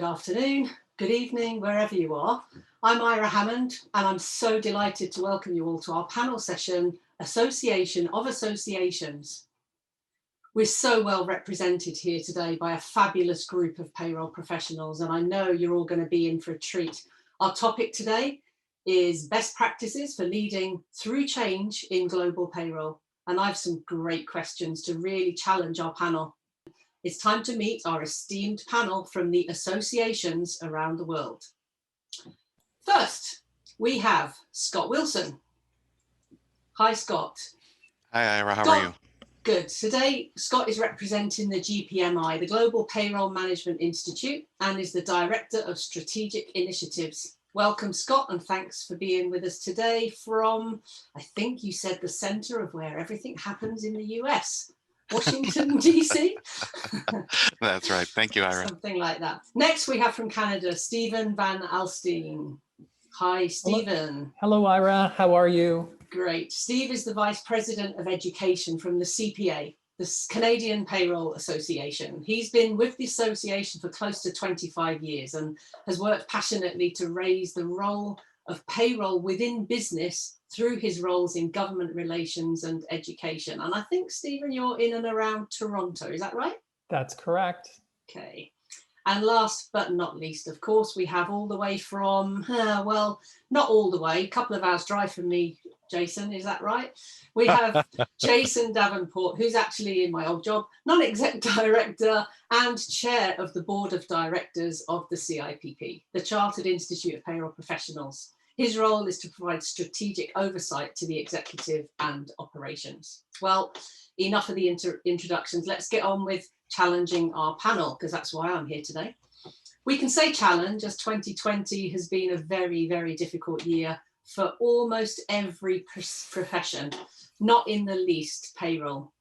good afternoon, good evening, wherever you are. I'm Ira Hammond, and I'm so delighted to welcome you all to our panel session, Association of Associations. We're so well represented here today by a fabulous group of payroll professionals, and I know you're all going to be in for a treat. Our topic today is best practices for leading through change in global payroll. And I have some great questions to really challenge our panel. It's time to meet our esteemed panel from the associations around the world. First, we have Scott Wilson. Hi, Scott. Hi, Ira. How are you? Good. Today, Scott is representing the GPMI, the Global Payroll Management Institute, and is the Director of Strategic Initiatives. Welcome, Scott, and thanks for being with us today from, I think you said, the center of where everything happens in the US. Washington, DC? That's right. Thank you, Ira. Something like that. Next, we have from Canada, Stephen Van Alstine. Hi, Stephen. Hello, Ira. How are you? Great. Steve is the Vice President of Education from the CPA, the Canadian Payroll Association. He's been with the association for close to 25 years and has worked passionately to raise the role of payroll within business through his roles in government relations and education. And I think, Stephen, you're in and around Toronto, is that right? That's correct. Okay. And last but not least, of course, we have all the way from, well, not all the way, a couple of hours drive from me, Jason, is that right? We have Jason Davenport, who's actually in my old job, non-exec director and chair of the board of directors of the CIPP, the Chartered Institute of Payroll Professionals. His role is to provide strategic oversight to the executive and operations. Well, enough of the introductions. Let's get on with challenging our panel, because that's why I'm here today. We can say challenge, as 2020 has been a very, very difficult year for almost every profession, not in the least payroll.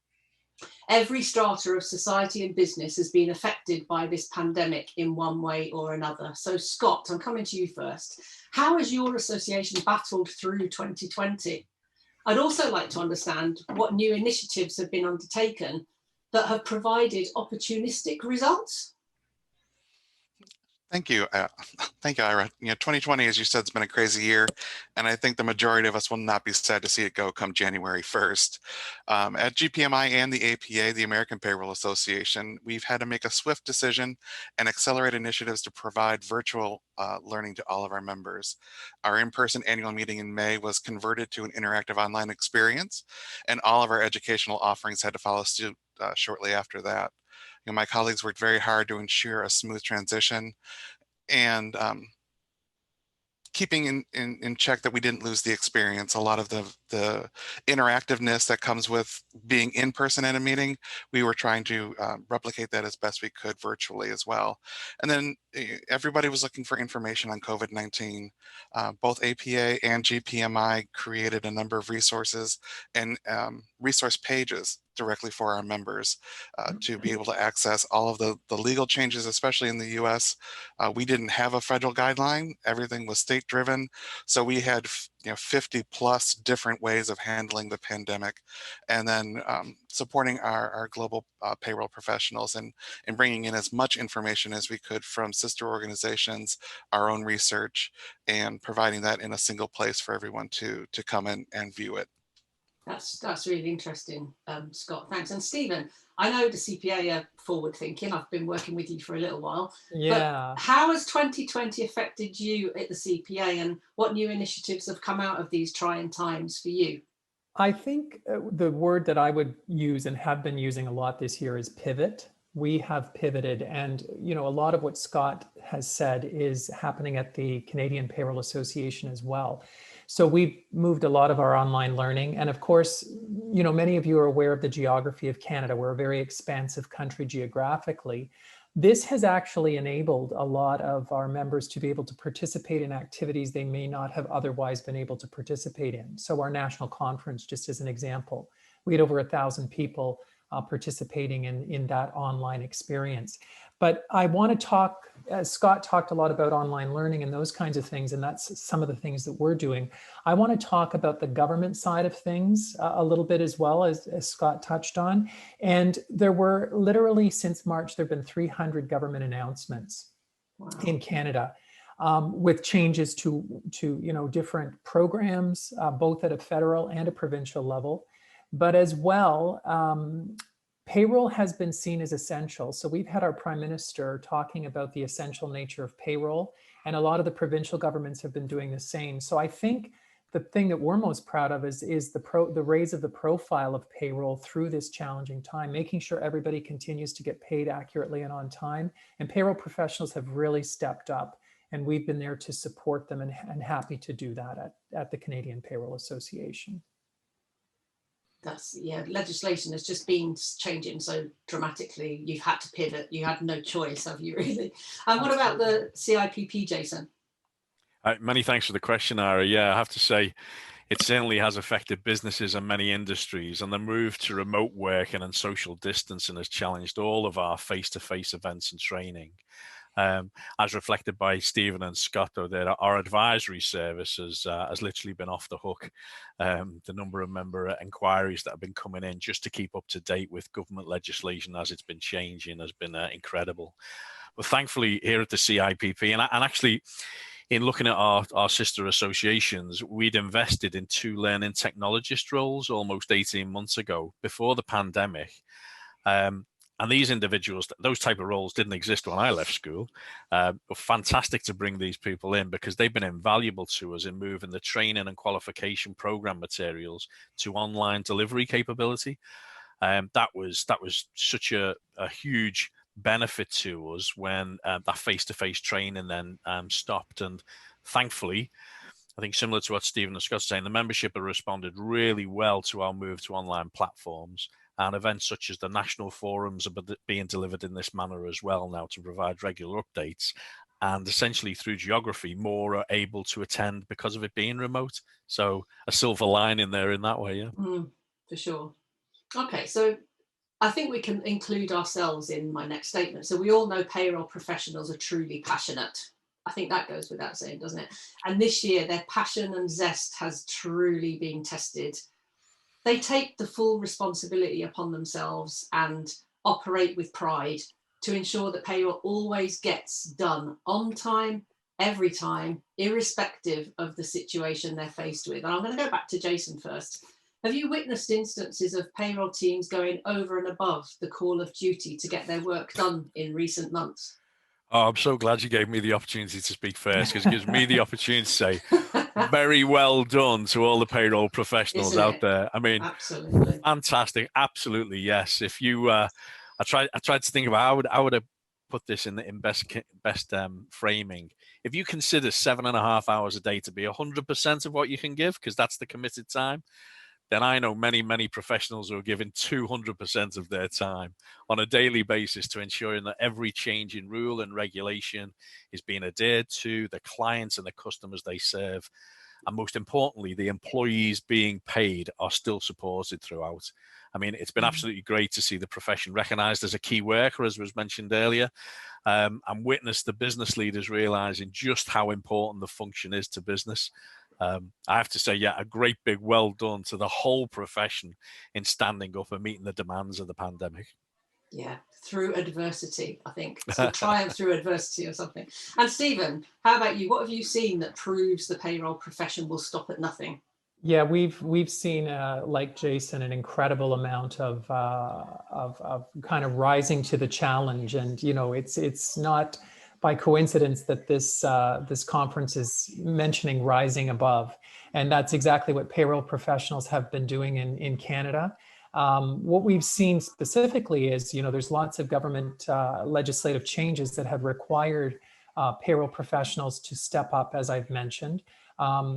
Every strata of society and business has been affected by this pandemic in one way or another. So Scott, I'm coming to you first. How has your association battled through 2020? I'd also like to understand what new initiatives have been undertaken that have provided opportunistic results. Thank you. Thank you, Ira. 2020, as you said, has been a crazy year, and I think the majority of us will not be sad to see it go come January 1st. At GPMI and the APA, the American Payroll Association, we've had to make a swift decision and accelerate initiatives to provide virtual learning to all of our members. Our in-person annual meeting in May was converted to an interactive online experience, and all of our educational offerings had to follow suit shortly after that. My colleagues worked very hard to ensure a smooth transition and keeping in check that we didn't lose the experience. A lot of the interactiveness that comes with being in person at a meeting, we were trying to replicate that as best we could virtually as well. And then everybody was looking for information on COVID-19. Both APA and GPMI created a number of resources and resource pages directly for our members to be able to access all of the legal changes, especially in the US. We didn't have a federal guideline. Everything was state driven. So we had 50 plus different ways of handling the pandemic, and then supporting our global payroll professionals and bringing in as much information as we could from sister organizations, our own research, and providing that in a single place for everyone to come in and view it. That's really interesting, Scott. Thanks. And Stephen, I know the CPA are forward thinking. I've been working with you for a little while. Yeah. But how has 2020 affected you at the CPA, and what new initiatives have come out of these trying times for you? I think the word that I would use and have been using a lot this year is pivot. We have pivoted, and a lot of what Scott has said is happening at the Canadian Payroll Association as well. So we've moved a lot of our online learning. And of course, many of you are aware of the geography of Canada. We're a very expansive country geographically. This has actually enabled a lot of our members to be able to participate in activities they may not have otherwise been able to participate in. So our national conference, just as an example, we had over 1,000 people participating in that online experience. But I want to talk, as Scott talked a lot about online learning and those kinds of things, and that's some of the things that we're doing. I want to talk about the government side of things a little bit as well, as Scott touched on. And there were literally, since March, there have been 300 government announcements in Canada, with changes to different programs, both at a federal and a provincial level. But as well, payroll has been seen as essential. So we've had our Prime Minister talking about the essential nature of payroll, and a lot of the provincial governments have been doing the same. So I think the thing that we're most proud of is the raise of the profile of payroll through this challenging time, making sure everybody continues to get paid accurately and on time. And payroll professionals have really stepped up, and we've been there to support them, and happy to do that at the Canadian Payroll Association. That's, yeah, legislation has just been changing so dramatically. You've had to pivot. You had no choice, have you, really? And what about the CIPP, Jason? Many thanks for the question, Ara. Yeah, I have to say, it certainly has affected businesses and many industries, and the move to remote working and social distancing has challenged all of our face-to-face events and training. As reflected by Stephen and Scott, though, that our advisory service has literally been off the hook. The number of member inquiries that have been coming in just to keep up to date with government legislation as it's been changing has been incredible. But thankfully, here at the CIPP, and actually, in looking at our sister associations, we'd invested in 2 learning technologist roles almost 18 months ago, before the pandemic. And these individuals, those type of roles didn't exist when I left school. But fantastic to bring these people in, because they've been invaluable to us in moving the training and qualification program materials to online delivery capability. That was such a huge benefit to us when that face-to-face training then stopped. And thankfully, I think similar to what Stephen and Scott are saying, the membership have responded really well to our move to online platforms, and events such as the national forums are being delivered in this manner as well now to provide regular updates. And essentially through geography, more are able to attend because of it being remote. So a silver lining there in that way, yeah. For sure. Okay, so I think we can include ourselves in my next statement. So we all know payroll professionals are truly passionate. I think that goes without saying, doesn't it? And this year, their passion and zest has truly been tested. They take the full responsibility upon themselves and operate with pride to ensure that payroll always gets done on time, every time, irrespective of the situation they're faced with. And I'm going to go back to Jason first. Have you witnessed instances of payroll teams going over and above the call of duty to get their work done in recent months? Oh, I'm so glad you gave me the opportunity to speak first, because it gives me the opportunity to say very well done to all the payroll professionals out there. I mean, absolutely fantastic. Absolutely, yes. If you, I tried to think about how would I put this in best framing. If you consider 7.5 hours a day to be 100% of what you can give, because that's the committed time, then I know many, many professionals who are giving 200% of their time on a daily basis to ensuring that every change in rule and regulation is being adhered to, the clients and the customers they serve, and most importantly, the employees being paid are still supported throughout. I mean, it's been absolutely great to see the profession recognized as a key worker, as was mentioned earlier, and witness the business leaders realizing just how important the function is to business. I have to say, yeah, a great big well done to the whole profession in standing up and meeting the demands of the pandemic. Yeah, through adversity, I think. So triumph through adversity or something. And Stephen, how about you? What have you seen that proves the payroll profession will stop at nothing? Yeah, we've seen, like Jason, an incredible amount of kind of rising to the challenge. And, you know, it's not by coincidence that this conference is mentioning rising above. And that's exactly what payroll professionals have been doing in Canada. What we've seen specifically is, you know, there's lots of government legislative changes that have required payroll professionals to step up, as I've mentioned.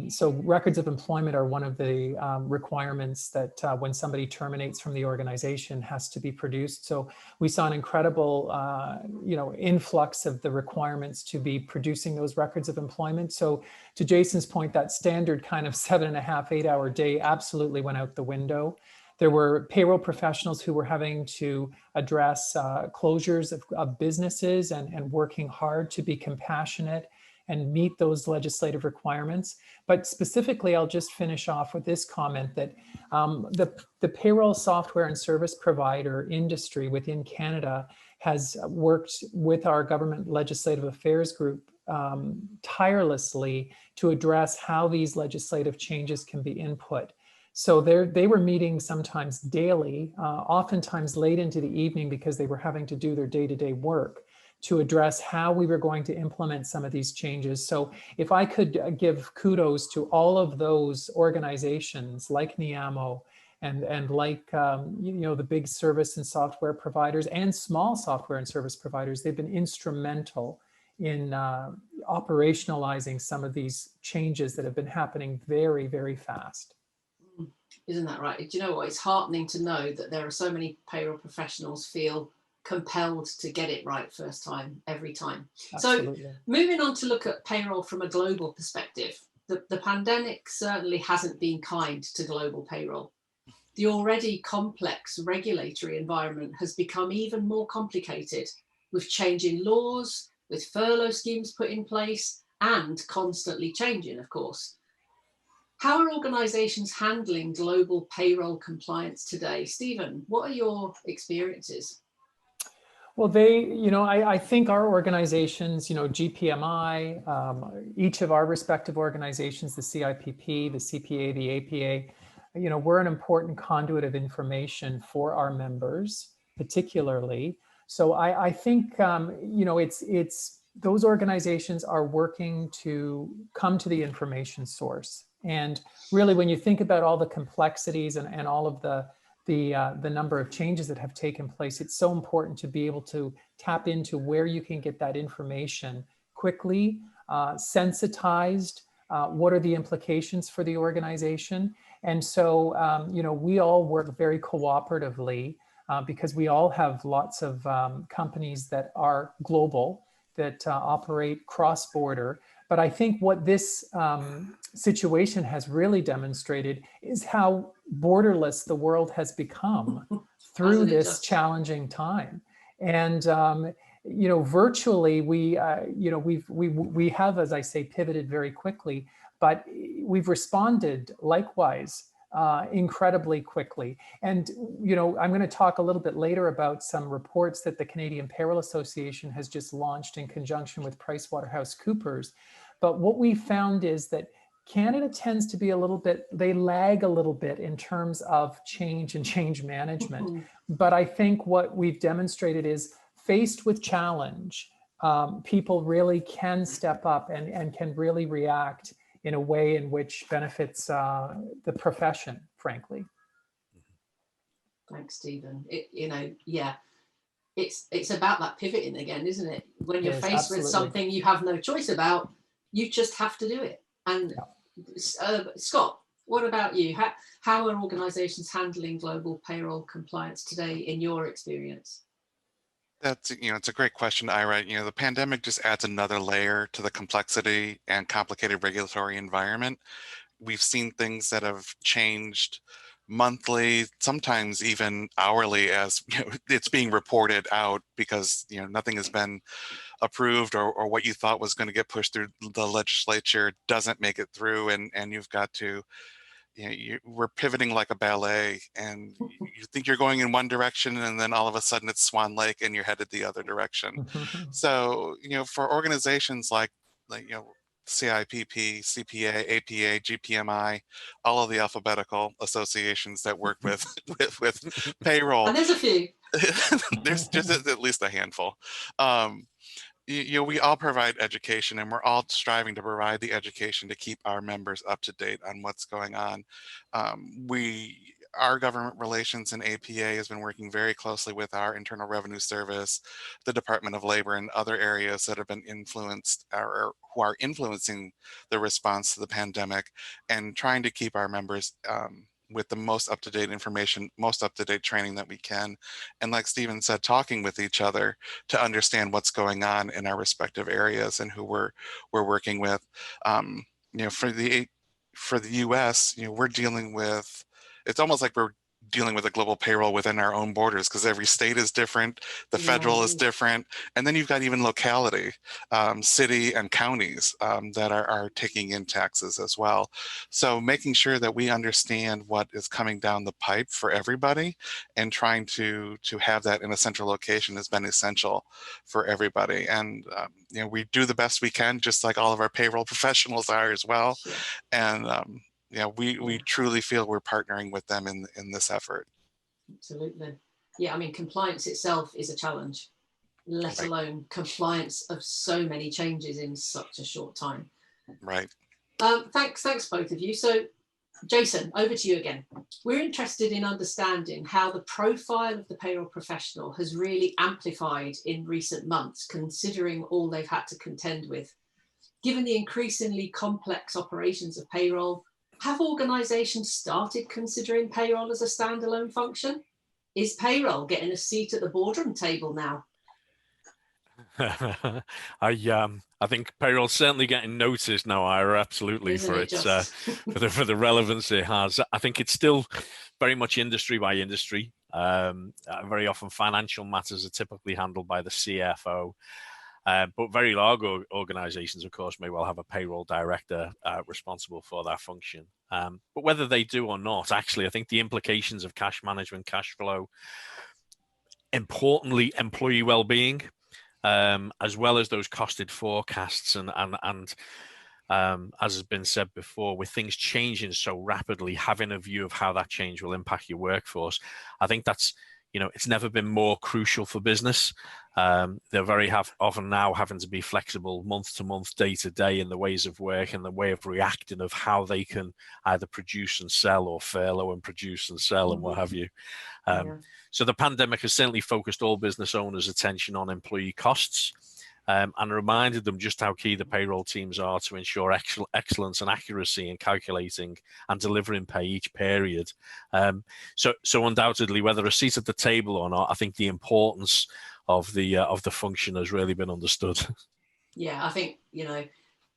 So records of employment are one of the requirements that when somebody terminates from the organization has to be produced. So we saw an incredible, influx of the requirements to be producing those records of employment. So to Jason's point, that standard kind of 7.5, 8-hour day absolutely went out the window. There were payroll professionals who were having to address closures of businesses and working hard to be compassionate and meet those legislative requirements. But specifically, I'll just finish off with this comment that the payroll software and service provider industry within Canada has worked with our government legislative affairs group tirelessly to address how these legislative changes can be input. So they were meeting sometimes daily, oftentimes late into the evening because they were having to do their day-to-day work to address how we were going to implement some of these changes. So if I could give kudos to all of those organizations like Neeyamo and like, the big service and software providers and small software and service providers, they've been instrumental in operationalizing some of these changes that have been happening very, very fast. Isn't that right? Do you know what? It's heartening to know that there are so many payroll professionals feel compelled to get it right first time, every time. Absolutely. So moving on to look at payroll from a global perspective, the pandemic certainly hasn't been kind to global payroll. The already complex regulatory environment has become even more complicated with changing laws, with furlough schemes put in place and constantly changing, of course. How are organizations handling global payroll compliance today? Stephen, what are your experiences? Well, I think our organizations, GPMI, each of our respective organizations, the CIPP, the CPA, the APA, we're an important conduit of information for our members, particularly. So I think, it's those organizations are working to come to the information source. And really, when you think about all the complexities and all of the number of changes that have taken place, it's so important to be able to tap into where you can get that information quickly, sensitized, what are the implications for the organization. And so, we all work very cooperatively because we all have lots of companies that are global, that operate cross-border. But I think what this situation has really demonstrated is how borderless the world has become through this challenging time. And virtually we have, as I say, pivoted very quickly, but we've responded likewise incredibly quickly. And I'm going to talk a little bit later about some reports that the Canadian Payroll Association has just launched in conjunction with PricewaterhouseCoopers. But what we found is that Canada tends to be they lag a little bit in terms of change and change management. Mm-hmm. But I think what we've demonstrated is, faced with challenge, people really can step up and can really react in a way in which benefits the profession, frankly. Thanks, Stephen. It's about that pivoting again, isn't it? When you're faced with something you have no choice about, you just have to do it. And Scott, what about you? How are organizations handling global payroll compliance today in your experience? That's, it's a great question, Ira. The pandemic just adds another layer to the complexity and complicated regulatory environment. We've seen things that have changed monthly, sometimes even hourly, as it's being reported out because nothing has been approved, or what you thought was going to get pushed through the legislature doesn't make it through, and you've got to we're pivoting like a ballet, and you think you're going in one direction, and then all of a sudden it's Swan Lake and you're headed the other direction. So for organizations like CIPP, CPA, APA, GPMI, all of the alphabetical associations that work with with payroll. And there's a few. There's just at least a handful. We all provide education, and we're all striving to provide the education to keep our members up to date on what's going on. Our government relations and APA has been working very closely with our Internal Revenue Service, the Department of Labor, and other areas that have been influenced or who are influencing the response to the pandemic, and trying to keep our members with the most up-to-date information, most up-to-date training that we can. And like Stephen said, talking with each other to understand what's going on in our respective areas and who we're working with. For the US, we're dealing with, it's almost like we're dealing with a global payroll within our own borders, because every state is different, the federal is different, and then you've got even locality, city and counties that are taking in taxes as well. So making sure that we understand what is coming down the pipe for everybody and trying to have that in a central location has been essential for everybody. And you know, we do the best we can, just like all of our payroll professionals are as well. Sure. And yeah, we truly feel we're partnering with them in this effort. Absolutely. Yeah, I mean, compliance itself is a challenge, let Right. alone compliance of so many changes in such a short time. Right. Thanks both of you. So Jason, over to you again. We're interested in understanding how the profile of the payroll professional has really amplified in recent months, considering all they've had to contend with. Given the increasingly complex operations of payroll, have organizations started considering payroll as a standalone function? Is payroll getting a seat at the boardroom table now? I think payroll's certainly getting noticed now, Ira, absolutely. Isn't For it its just? for the relevance it has. I think it's still very much industry by industry. Very often financial matters are typically handled by the CFO. But very large organizations, of course, may well have a payroll director responsible for that function. But whether they do or not, actually, I think the implications of cash management, cash flow, importantly, employee well-being, as well as those costed forecasts and as has been said before, with things changing so rapidly, having a view of how that change will impact your workforce, I think that's, you know, it's never been more crucial for business. They're very often now having to be flexible month to month, day to day in the ways of work and the way of reacting of how they can either produce and sell or furlough and produce and sell and what have you. So the pandemic has certainly focused all business owners' attention on employee costs. And reminded them just how key the payroll teams are to ensure excellence and accuracy in calculating and delivering pay each period. So undoubtedly, whether a seat at the table or not, I think the importance of the function has really been understood. Yeah, I think, you know,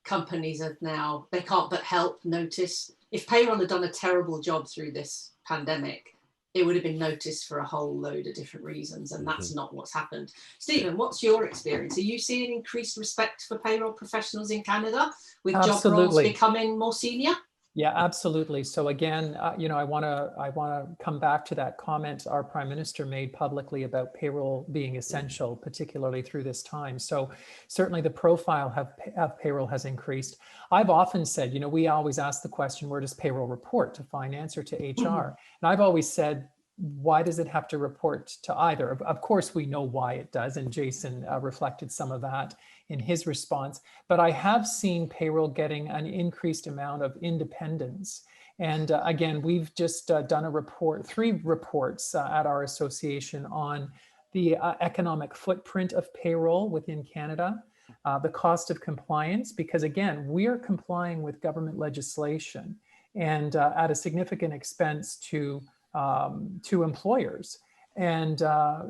companies are now, they can't but help notice. If payroll had done a terrible job through this pandemic, it would have been noticed for a whole load of different reasons, and that's not what's happened. Stephen, what's your experience? Are you seeing increased respect for payroll professionals in Canada with job roles becoming more senior? Yeah, absolutely. So again, you know, I want to come back to that comment our Prime Minister made publicly about payroll being essential, particularly through this time. So certainly the profile of payroll has increased. I've often said, you know, we always ask the question, where does payroll report, to finance or to HR? And I've always said, why does it have to report to either? Of course, we know why it does, and Jason reflected some of that in his response, but I have seen payroll getting an increased amount of independence. And again, we've just done a report, 3 reports at our association on the economic footprint of payroll within Canada, the cost of compliance, because again, we're complying with government legislation and at a significant expense to employers. And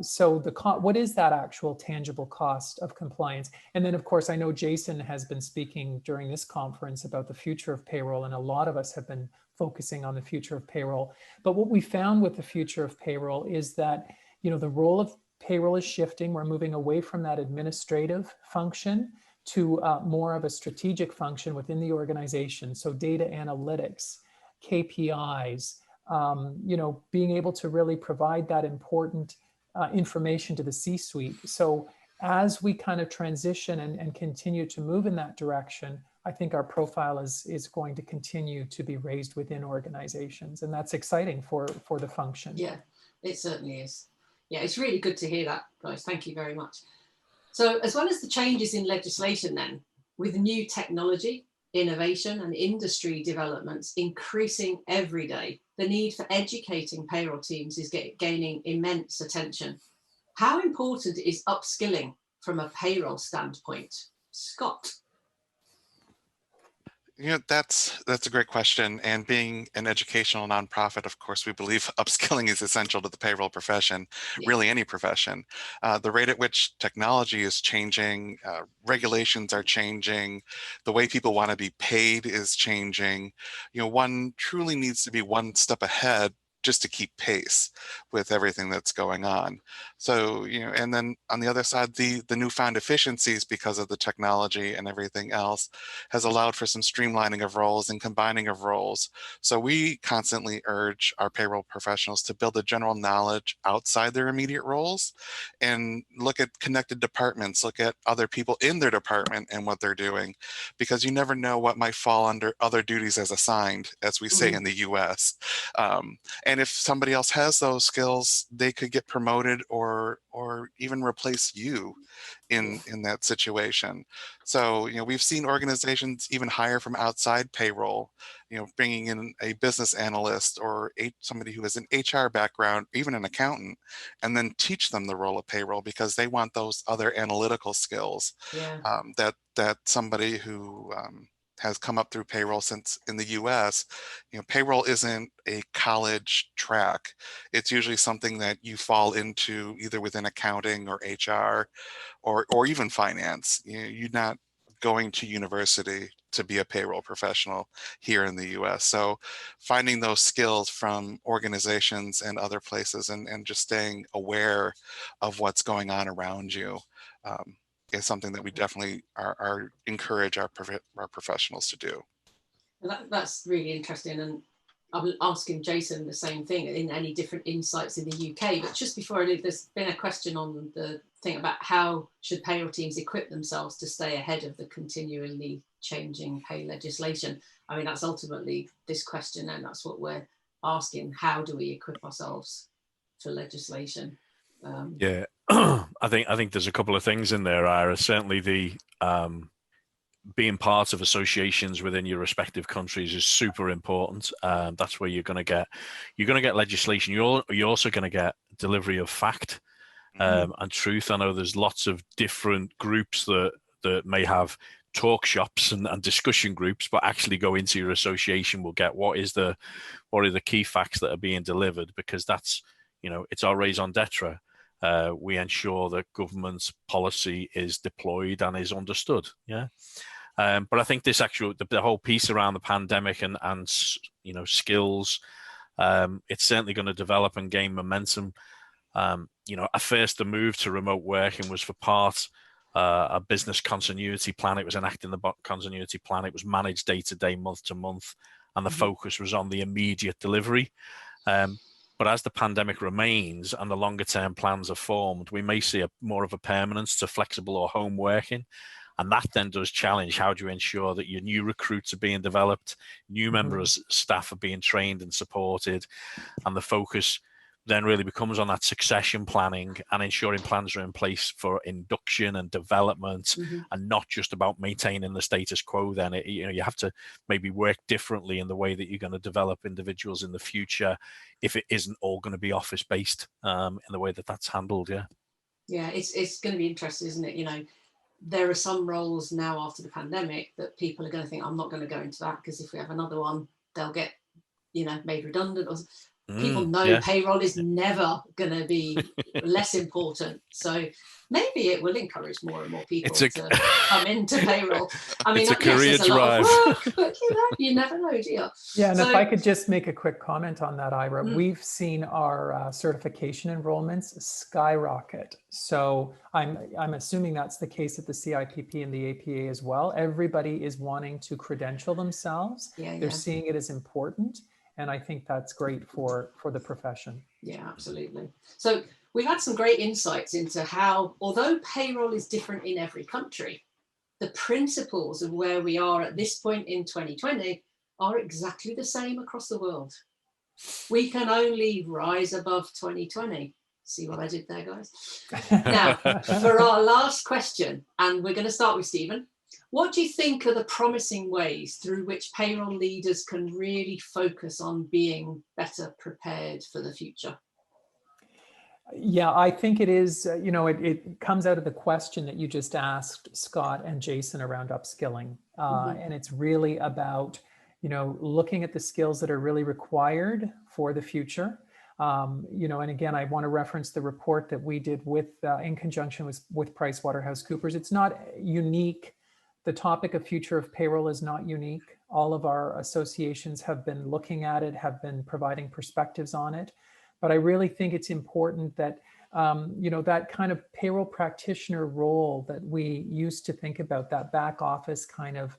so what is that actual tangible cost of compliance? And then, of course, I know Jason has been speaking during this conference about the future of payroll, and a lot of us have been focusing on the future of payroll. But what we found with the future of payroll is that, you know, the role of payroll is shifting. We're moving away from that administrative function to more of a strategic function within the organization. So data analytics, KPIs, you know, being able to really provide that important information to the C-suite. So as we kind of transition and continue to move in that direction, I think our profile is going to continue to be raised within organizations. And that's exciting for the function. Yeah, it certainly is. Yeah, it's really good to hear that, guys. Thank you very much. So as well as the changes in legislation then, with new technology, innovation and industry developments increasing every day, the need for educating payroll teams is gaining immense attention. How important is upskilling from a payroll standpoint? Scott? You know, that's a great question. And being an educational nonprofit, of course, we believe upskilling is essential to the payroll profession, really any profession. The rate at which technology is changing, regulations are changing, the way people want to be paid is changing. You know, one truly needs to be one step ahead just to keep pace with everything that's going on. So, and then on the other side, the newfound efficiencies because of the technology and everything else has allowed for some streamlining of roles and combining of roles. So we constantly urge our payroll professionals to build a general knowledge outside their immediate roles and look at connected departments, look at other people in their department and what they're doing, because you never know what might fall under other duties as assigned, as we say in the US. And if somebody else has those skills, they could get promoted or even replace you in that situation. So, we've seen organizations even hire from outside payroll, bringing in a business analyst or somebody who has an HR background, even an accountant, and then teach them the role of payroll because they want those other analytical skills that somebody who has come up through payroll. Since in the US, payroll isn't a college track. It's usually something that you fall into either within accounting or HR or even finance. You're not going to university to be a payroll professional here in the US. So finding those skills from organizations and other places and just staying aware of what's going on around you is something that we definitely are encourage our professionals to do. That's really interesting, and I'm asking Jason the same thing, in any different insights in the UK. But just before I do, there's been a question on the thing about how should payroll teams equip themselves to stay ahead of the continually changing pay legislation. I mean, that's ultimately this question, and that's what we're asking. How do we equip ourselves for legislation? Yeah, I think there's a couple of things in there, Ira. Certainly the being part of associations within your respective countries is super important. That's where you're going to get legislation. You're also going to get delivery of fact and truth. I know there's lots of different groups that may have talk shops and discussion groups, but actually go into your association will get what are the key facts that are being delivered, because that's, it's our raison d'etre. We ensure that government's policy is deployed and is understood. Yeah. But I think this the whole piece around the pandemic and skills, it's certainly going to develop and gain momentum. At first the move to remote working was for part a business continuity plan. It was enacting the continuity plan. It was managed day to day, month to month, and the focus was on the immediate delivery. But as the pandemic remains and the longer term plans are formed, we may see more of a permanence to flexible or home working. And that then does challenge, how do you ensure that your new recruits are being developed, new members of staff are being trained and supported, and the focus then really becomes on that succession planning and ensuring plans are in place for induction and development, and not just about maintaining the status quo. Then you have to maybe work differently in the way that you're going to develop individuals in the future if it isn't all going to be office based in the way that that's handled. Yeah, it's going to be interesting, isn't it? There are some roles now after the pandemic that people are going to think, I'm not going to go into that because if we have another one, they'll get, made redundant. Or people know payroll is never going to be less important. So maybe it will encourage more and more people to come into payroll. I mean, it's a career there's a lot of work, but you never know, do you? Yeah, and if I could just make a quick comment on that, Ira, we've seen our certification enrollments skyrocket. So I'm assuming that's the case at the CIPP and the APA as well. Everybody is wanting to credential themselves. They're seeing it as important. And I think that's great for the profession. Yeah, absolutely. So we've had some great insights into how, although payroll is different in every country, the principles of where we are at this point in 2020 are exactly the same across the world. We can only rise above 2020. See what I did there, guys? Now, for our last question, and we're going to start with Stephen. What do you think are the promising ways through which payroll leaders can really focus on being better prepared for the future? Yeah, I think it is, it comes out of the question that you just asked Scott and Jason around upskilling. And it's really about, looking at the skills that are really required for the future. And again, I want to reference the report that we did in conjunction with PricewaterhouseCoopers. It's not unique the topic of future of payroll is not unique. All of our associations have been looking at it, have been providing perspectives on it. But I really think it's important that, that kind of payroll practitioner role that we used to think about, that back office kind of,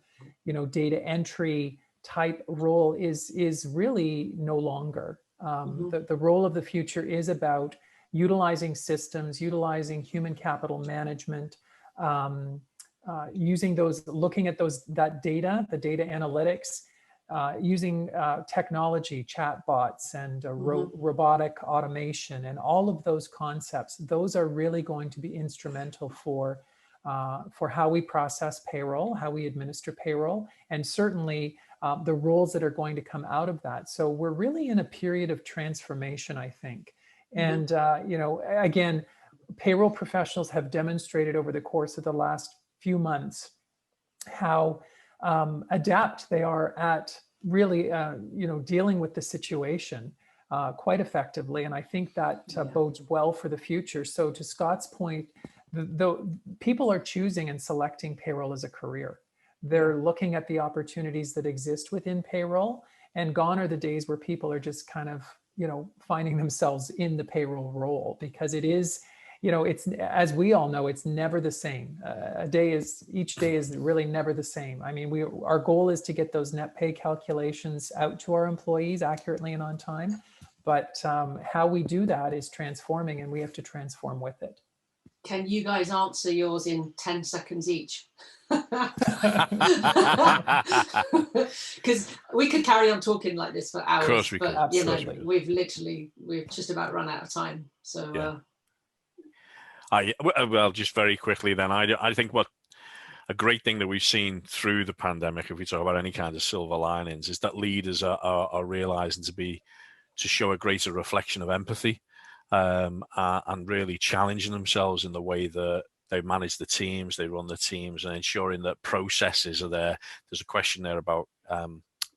data entry type role is really no longer. The role of the future is about utilizing systems, utilizing human capital management, using those, looking at that data, the data analytics, using technology, chatbots, and robotic automation, and all of those concepts. Those are really going to be instrumental for how we process payroll, how we administer payroll, and certainly the roles that are going to come out of that. So we're really in a period of transformation, I think. And again, payroll professionals have demonstrated over the course of the last few months how adept they are at really dealing with the situation quite effectively, and I think that bodes well for the future. So to Scott's point, people are choosing and selecting payroll as a career. They're looking at the opportunities that exist within payroll, and gone are the days where people are just kind of finding themselves in the payroll role, because it is, it's, as we all know, it's never the same. Each day is really never the same. I mean, our goal is to get those net pay calculations out to our employees accurately and on time. But how we do that is transforming, and we have to transform with it. Can you guys answer yours in 10 seconds each? Because we could carry on talking like this for hours. Of course we could. Absolutely. We've just about run out of time. So well, just very quickly then, I think what a great thing that we've seen through the pandemic, if we talk about any kind of silver linings, is that leaders are realizing to show a greater reflection of empathy, and really challenging themselves in the way that they manage the teams, they run the teams, and ensuring that processes are there. There's a question there about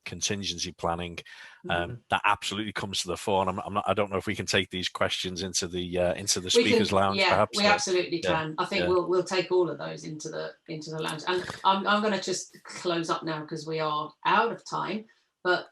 contingency planning. That absolutely comes to the fore. And I don't know if we can take these questions into the speakers lounge. Yeah, perhaps. We absolutely can. I think we'll take all of those into the lounge. And I'm going to just close up now because we are out of time. But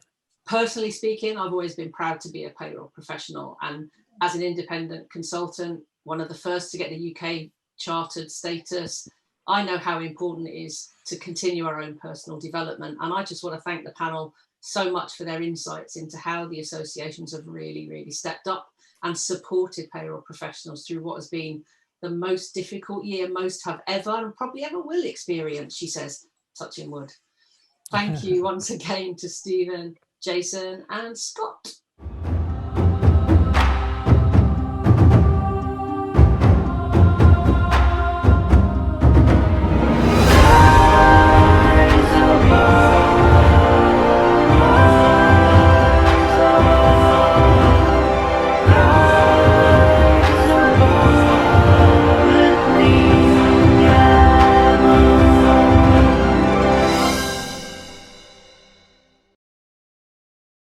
personally speaking, I've always been proud to be a payroll professional, and as an independent consultant, one of the first to get the UK chartered status. I know how important it is to continue our own personal development. And I just want to thank the panel so much for their insights into how the associations have really, really stepped up and supported payroll professionals through what has been the most difficult year most have ever and probably ever will experience, she says, touching wood. Thank you once again to Stephen, Jason, and Scott.